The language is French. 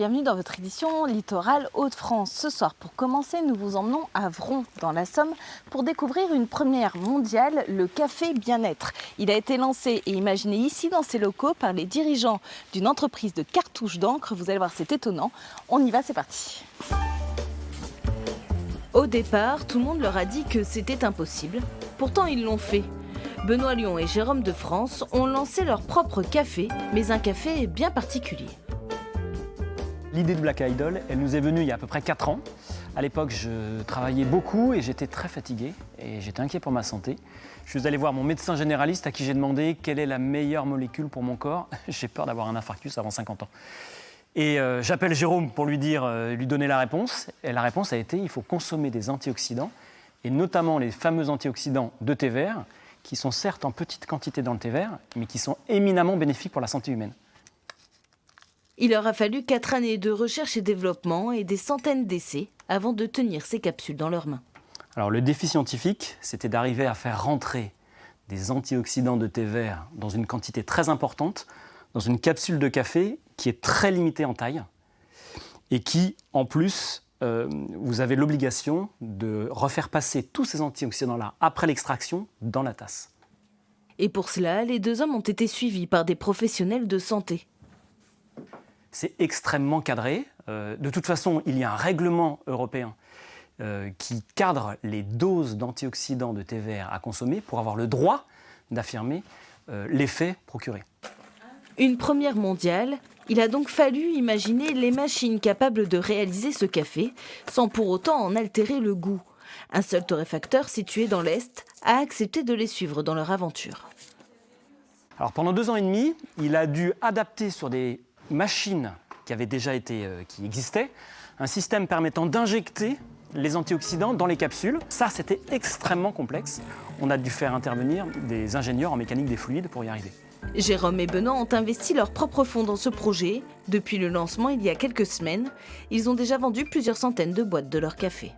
Bienvenue dans votre édition Littoral Hauts-de-France. Ce soir, pour commencer, nous vous emmenons à Vron, dans la Somme, pour découvrir une première mondiale, le café bien-être. Il a été lancé et imaginé ici dans ces locaux par les dirigeants d'une entreprise de cartouches d'encre. Vous allez voir, c'est étonnant. On y va, c'est parti. Au départ, tout le monde leur a dit que c'était impossible. Pourtant, ils l'ont fait. Benoît Lyon et Jérôme de France ont lancé leur propre café, mais un café bien particulier. L'idée de Black Idol, elle nous est venue il y a à peu près 4 ans. À l'époque, je travaillais beaucoup et j'étais très fatigué et j'étais inquiet pour ma santé. Je suis allé voir mon médecin généraliste à qui j'ai demandé quelle est la meilleure molécule pour mon corps. J'ai peur d'avoir un infarctus avant 50 ans. Et j'appelle Jérôme pour lui donner la réponse. Et la réponse a été il faut consommer des antioxydants, et notamment les fameux antioxydants de thé vert, qui sont certes en petite quantité dans le thé vert, mais qui sont éminemment bénéfiques pour la santé humaine. Il leur a fallu 4 années de recherche et développement et des centaines d'essais avant de tenir ces capsules dans leurs mains. Alors le défi scientifique, c'était d'arriver à faire rentrer des antioxydants de thé vert dans une quantité très importante, dans une capsule de café qui est très limitée en taille et qui, en plus, vous avez l'obligation de refaire passer tous ces antioxydants-là après l'extraction dans la tasse. Et pour cela, les deux hommes ont été suivis par des professionnels de santé. C'est extrêmement cadré. De toute façon, il y a un règlement européen qui cadre les doses d'antioxydants de thé vert à consommer pour avoir le droit d'affirmer l'effet procuré. Une première mondiale, il a donc fallu imaginer les machines capables de réaliser ce café sans pour autant en altérer le goût. Un seul torréfacteur situé dans l'Est a accepté de les suivre dans leur aventure. Alors pendant 2 ans et demi, il a dû adapter sur des machines qui existaient, un système permettant d'injecter les antioxydants dans les capsules. Ça, c'était extrêmement complexe. On a dû faire intervenir des ingénieurs en mécanique des fluides pour y arriver. Jérôme et Benoît ont investi leurs propres fonds dans ce projet. Depuis le lancement il y a quelques semaines, ils ont déjà vendu plusieurs centaines de boîtes de leur café.